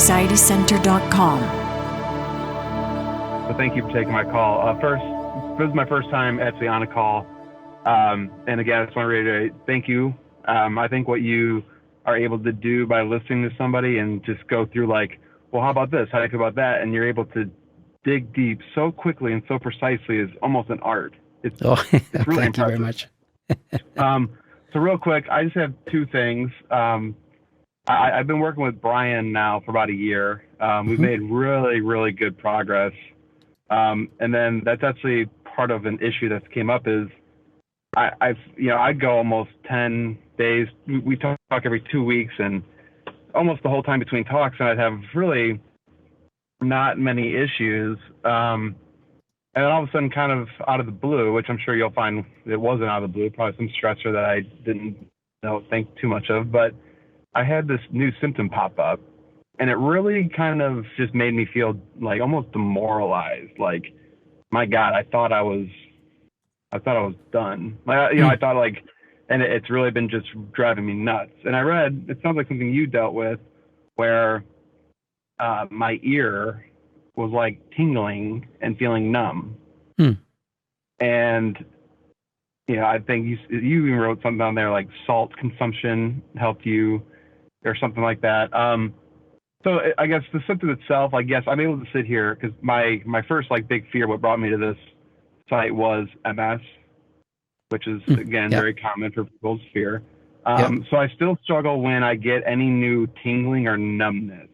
SKYPELiveAnxietyCenter.com. So thank you for taking my call. This is my first time actually on a call. And again, I just want to reiterate, thank you. I think what you are able to do by listening to somebody and just go through like, well, how about this? How do you feel about that? And you're able to dig deep so quickly and so precisely is almost an art. It's really thank impressive. you very much. So real quick, I just have two things. I've been working with Brian now for about a year. We've made really, really good progress. And then that's actually part of an issue that came up is I'd go almost 10 days. We talk every 2 weeks, and almost the whole time between talks, and I'd have really not many issues. And then all of a sudden, kind of out of the blue, which I'm sure you'll find it wasn't out of the blue, probably some stressor that I didn't think too much of, but I had this new symptom pop up, and it really kind of just made me feel like almost demoralized. Like, my God, I thought I was done. Like, I thought like, and it's really been just driving me nuts. And I read, it sounds like something you dealt with, where my ear was like tingling and feeling numb. And I think you even wrote something down there like salt consumption helped you, or something like that. So I guess the symptom itself, I guess I'm able to sit here because my first like big fear, what brought me to this site was MS, which is again very common for people's fear. So I still struggle when I get any new tingling or numbness.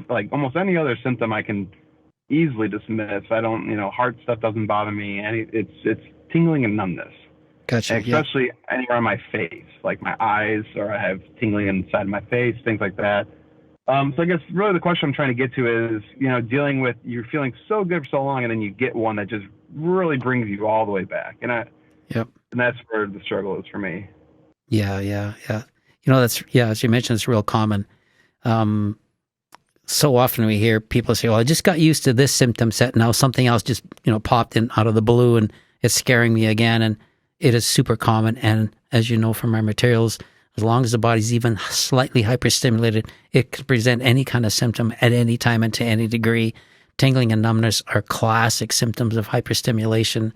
Like almost any other symptom I can easily dismiss. I don't, heart stuff doesn't bother me. It's tingling and numbness. Gotcha. And especially anywhere on my face, like my eyes, or I have tingling inside of my face, things like that. So I guess really the question I'm trying to get to is, dealing with you're feeling so good for so long, and then you get one that just really brings you all the way back. And and that's where the struggle is for me. Yeah. That's, as you mentioned, it's real common. So often we hear people say, well, I just got used to this symptom set. Now something else just, popped in out of the blue and it's scaring me again. And it is super common. And as you know from our materials, as long as the body's even slightly hyperstimulated, it can present any kind of symptom at any time and to any degree. Tingling and numbness are classic symptoms of hyperstimulation.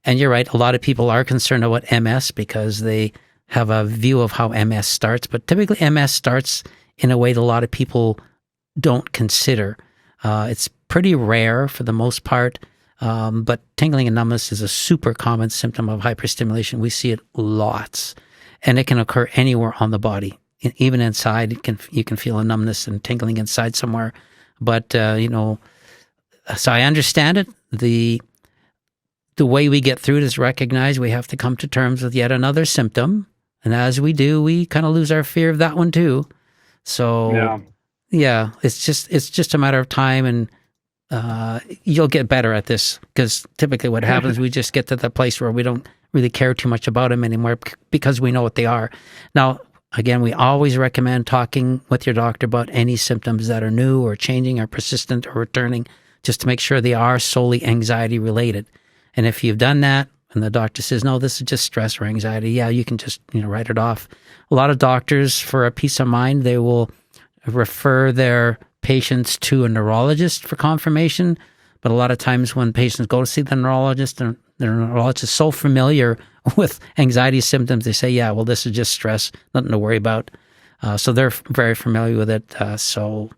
And you're right, a lot of people are concerned about MS because they have a view of how MS starts. But typically MS starts in a way that a lot of people don't consider. It's pretty rare for the most part, but tingling and numbness is a super common symptom of hyperstimulation. We see it lots, and it can occur anywhere on the body. Even inside, you can feel a numbness and tingling inside somewhere. But so I understand it. The way we get through it is recognize we have to come to terms with yet another symptom, and as we do, we kind of lose our fear of that one too. So. Yeah, it's just a matter of time, and you'll get better at this, because typically what happens, we just get to the place where we don't really care too much about them anymore because we know what they are. Now, again, we always recommend talking with your doctor about any symptoms that are new or changing or persistent or returning, just to make sure they are solely anxiety related. And if you've done that and the doctor says, no, this is just stress or anxiety, you can just write it off. A lot of doctors, for a peace of mind, they will refer their patients to a neurologist for confirmation. But a lot of times when patients go to see the neurologist, and the neurologist is so familiar with anxiety symptoms, they say, well, this is just stress, nothing to worry about. So they're very familiar with it. So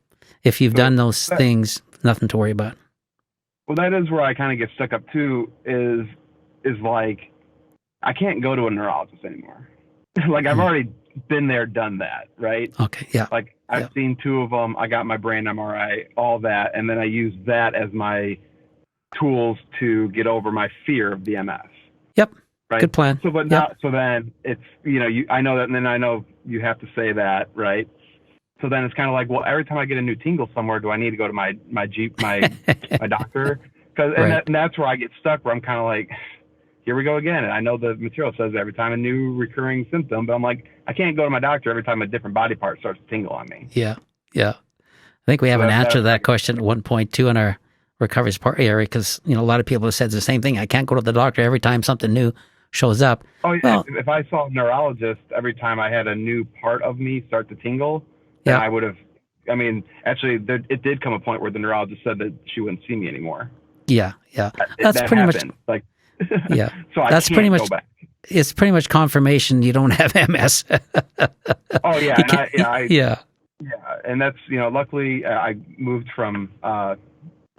if you've done those things, nothing to worry about. Well, that is where I kind of get stuck up too, is like, I can't go to a neurologist anymore. Like, I've already been there, done that, right? Okay, yeah. Like, I've seen two of them. I got my brain MRI, all that, and then I use that as my tools to get over my fear of the MS. Yep. Right. Good plan. So, so then it's I know that, and then I know you have to say that, right? So then it's kind of like, well, every time I get a new tingle somewhere, do I need to go to my doctor? Because and that's where I get stuck, where I'm kind of like, here we go again. And I know the material says every time a new recurring symptom, but I'm like, I can't go to my doctor every time a different body part starts to tingle on me. Yeah. I think we have an answer to that question at 1.2 in our recovery support area, because a lot of people have said the same thing. I can't go to the doctor every time something new shows up. Oh yeah. Well, if I saw a neurologist every time I had a new part of me start to tingle, then I would have I mean, actually, it did come a point where the neurologist said that she wouldn't see me anymore. Yeah. That's That pretty happened. much, Like, yeah. so I That's can't pretty go much, back. it's pretty much confirmation you don't have MS. Oh yeah, You and can't, yeah. yeah, and that's, luckily I moved from a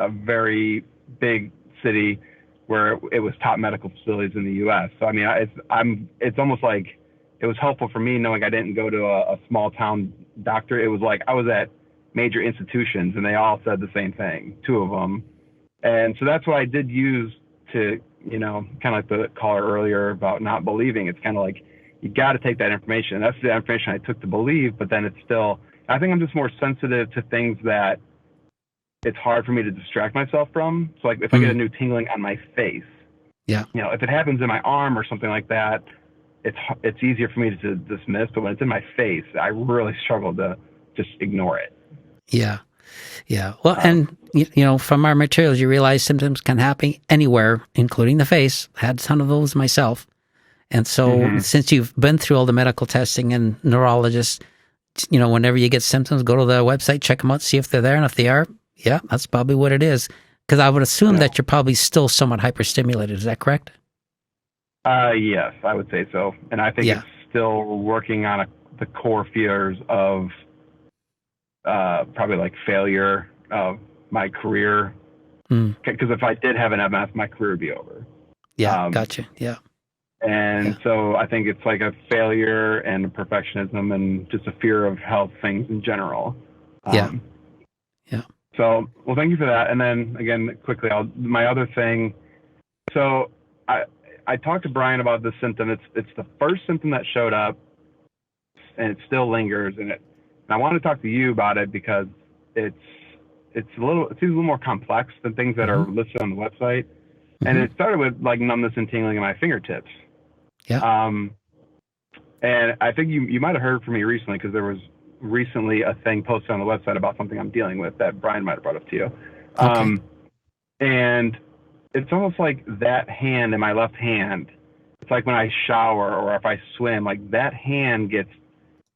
very big city where it was top medical facilities in the U.S. So I mean, it's almost like it was helpful for me knowing I didn't go to a small town doctor. It was like I was at major institutions, and they all said the same thing, two of them. And so that's what I did use to, kind of like the caller earlier about not believing. It's kind of like you got to take that information. That's the information I took to believe, but then it's still, I think I'm just more sensitive to things that it's hard for me to distract myself from. So like if I get a new tingling on my face, Yeah. if it happens in my arm or something like that, it's easier for me to dismiss. But when it's in my face, I really struggle to just ignore it. Yeah. Well, and from our materials, you realize symptoms can happen anywhere, including the face. I had a ton of those myself. And so since you've been through all the medical testing and neurologists, whenever you get symptoms, go to the website, check them out, see if they're there. And if they are, yeah, that's probably what it is. Because I would assume that you're probably still somewhat hyperstimulated. Is that correct? Yes, I would say so. And I think it's still working on the core fears of probably like failure of my career. Because if I did have an MS, my career would be over. Yeah, gotcha. Yeah. And so I think it's like a failure and a perfectionism and just a fear of health things in general. Yeah. So, well, thank you for that. And then again, quickly, my other thing. So I talked to Brian about this symptom. It's the first symptom that showed up, and it still lingers. And I want to talk to you about it because it seems a little more complex than things that are listed on the website. And it started with like numbness and tingling in my fingertips. Yeah. And I think you might have heard from me recently because there was recently a thing posted on the website about something I'm dealing with that Brian might have brought up to you. Okay. And it's almost like that hand in my left hand. It's like when I shower or if I swim, like that hand gets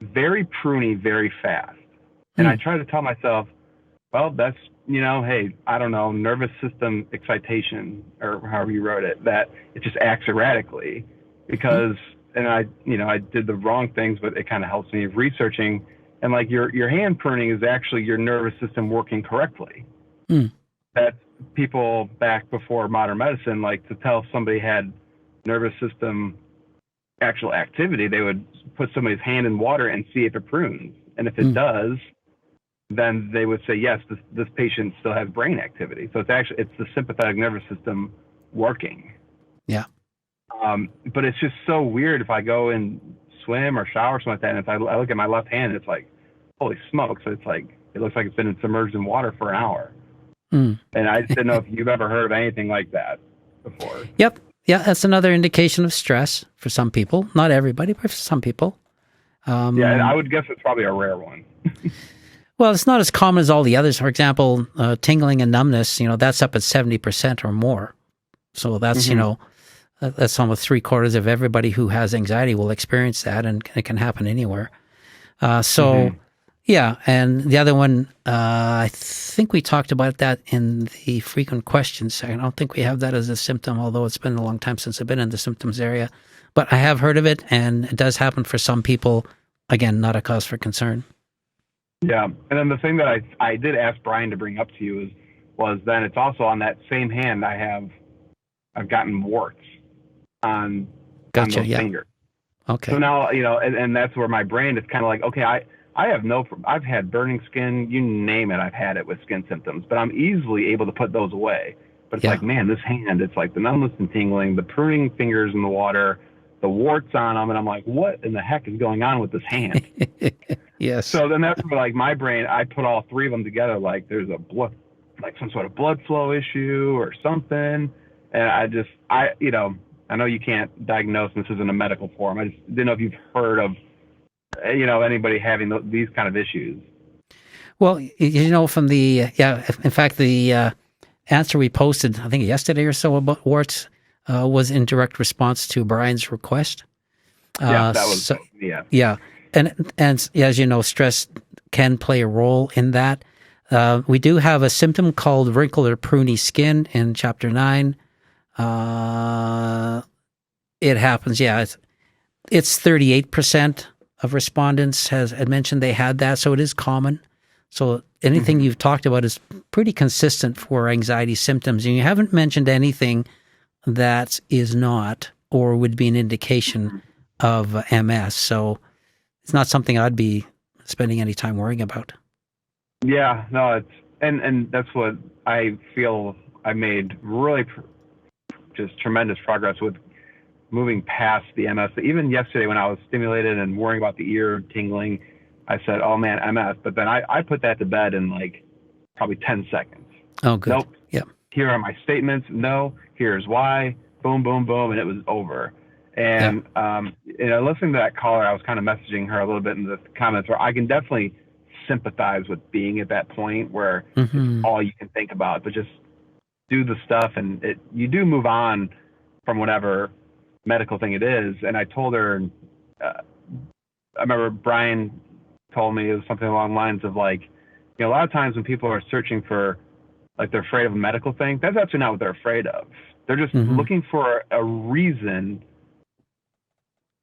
very pruny very fast. And I try to tell myself, well, that's, hey, I don't know, nervous system excitation or however you wrote it, that it just acts erratically because, and I did the wrong things, but it kind of helps me researching. And like your hand pruning is actually your nervous system working correctly. That people back before modern medicine, like to tell somebody had nervous system actual activity, they would put somebody's hand in water and see if it prunes. And if it does, then they would say, yes, this patient still has brain activity. So it's the sympathetic nervous system working. Yeah. But it's just so weird if I go and swim or shower or something like that. And if I look at my left hand, it's like, holy smoke. So it's like, it looks like it's been submerged in water for an hour. And I just didn't know if you've ever heard of anything like that before. Yep. Yeah, that's another indication of stress for some people. Not everybody, but for some people. And I would guess it's probably a rare one. Well, it's not as common as all the others. For example, tingling and numbness, that's up at 70% or more. So that's, that's almost 3/4 of everybody who has anxiety will experience that, and it can happen anywhere. Yeah, and the other one, I think we talked about that in the frequent questions. I don't think we have that as a symptom, although it's been a long time since I've been in the symptoms area. But I have heard of it, and it does happen for some people. Again, not a cause for concern. Yeah, and then the thing that I did ask Brian to bring up to you was then it's also on that same hand I've gotten warts on those fingers. Okay. So now, and that's where my brain is kind of like, okay, I've had burning skin, you name it, I've had it with skin symptoms, but I'm easily able to put those away. But it's like, man, this hand, it's like the numbness and tingling, the pruning fingers in the water, the warts on them, and I'm like, what in the heck is going on with this hand? Yes. So then that's where, like, my brain, I put all three of them together, like there's some sort of blood flow issue or something. And I know you can't diagnose, and this isn't a medical forum. I just didn't know if you've heard of, anybody having these kind of issues. Well, from in fact, the answer we posted, I think yesterday or so about warts, was in direct response to Brian's request. That was. Yeah. and as you know, stress can play a role in that. We do have a symptom called wrinkled or pruny skin in Chapter 9. It happens, it's 38% of respondents had mentioned they had that, so it is common. So anything you've talked about is pretty consistent for anxiety symptoms, and you haven't mentioned anything that is not or would be an indication of MS. So it's not something I'd be spending any time worrying about. Yeah, no, it's and that's what I feel I made really just tremendous progress with moving past the MS. Even yesterday when I was stimulated and worrying about the ear tingling, I said, oh man, MS. But then I put that to bed in like probably 10 seconds. Oh, good. Nope. Yeah. Here are my statements. No, here's why. Boom, boom, boom. And it was over. And, listening to that caller, I was kind of messaging her a little bit in the comments where I can definitely sympathize with being at that point where it's all you can think about, but just do the stuff. And you do move on from whatever medical thing it is. And I told her, I remember Brian told me it was something along the lines of like, a lot of times when people are searching for, like, they're afraid of a medical thing, that's actually not what they're afraid of. They're just looking for a reason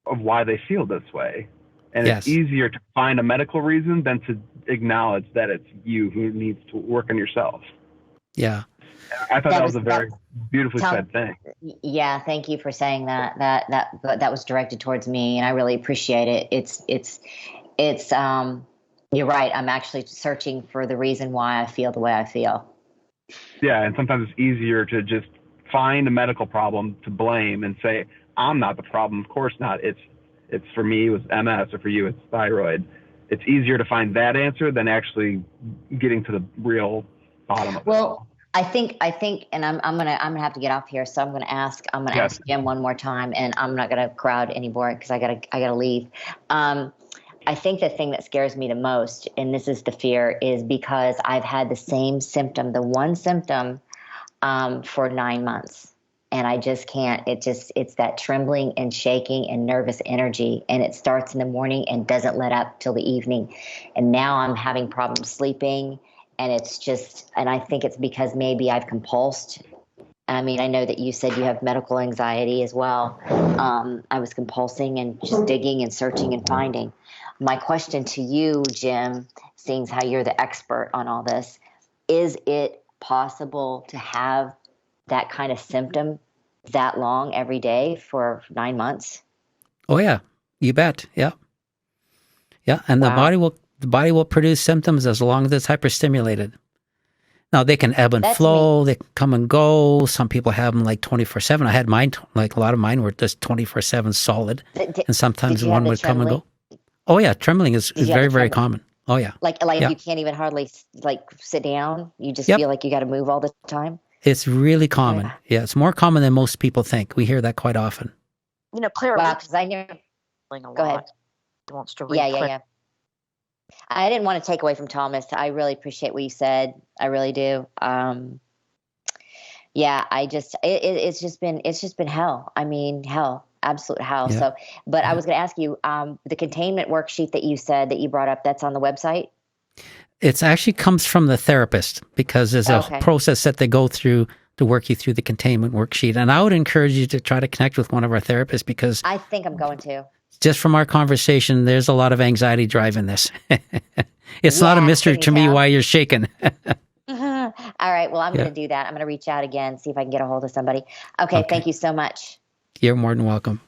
of why they feel this way. And it's easier to find a medical reason than to acknowledge that it's you who needs to work on yourself. Yeah. I thought that was a very beautifully said thing. Yeah, thank you for saying that. That was directed towards me, and I really appreciate it. It's you're right. I'm actually searching for the reason why I feel the way I feel. Yeah, and sometimes it's easier to just find a medical problem to blame and say, I'm not the problem. Of course not. It's for me, it was MS, or for you, it's thyroid. It's easier to find that answer than actually getting to the real bottom of it. Well, I think, and I'm gonna have to get off here, so I'm gonna ask Jim one more time, and I'm not gonna crowd anymore because I gotta leave. I think the thing that scares me the most, and this is the fear, is because I've had the same symptom, the one symptom, for 9 months. And I just can't, it's that trembling and shaking and nervous energy. And it starts in the morning and doesn't let up till the evening. And now I'm having problems sleeping. And it's just, and I think it's because maybe I've compulsed. I mean, I know that you said you have medical anxiety as well. I was compulsing and just digging and searching and finding. My question to you, Jim, seeing how you're the expert on all this, is it possible to have that kind of symptom that long every day for 9 months? Oh yeah, you bet. Yeah. And the body will produce symptoms as long as it's hyperstimulated. Now they can ebb and flow, they can come and go. Some people have them like 24/7. I had mine, like a lot of mine were just 24/7 solid, and sometimes one would come and go. Oh yeah, trembling is very, very common. Oh yeah. Like you can't even hardly sit down. You just feel like you got to move all the time. It's really common. Yeah, it's more common than most people think. We hear that quite often. Clearly. Wow, because I never. Go ahead. He wants to Yeah. I didn't want to take away from Thomas. I really appreciate what you said. I really do. It's just been hell. I mean, hell, absolute hell. Yeah. So, but I was going to ask you, the containment worksheet that you said that you brought up, that's on the website? It actually comes from the therapist because there's a process that they go through to work you through the containment worksheet. And I would encourage you to try to connect with one of our therapists because I think I'm going to. Just from our conversation, there's a lot of anxiety driving this. It's not a mystery to me why you're shaking. All right. Well, I'm going to do that. I'm going to reach out again, see if I can get a hold of somebody. Okay. Thank you so much. You're more than welcome.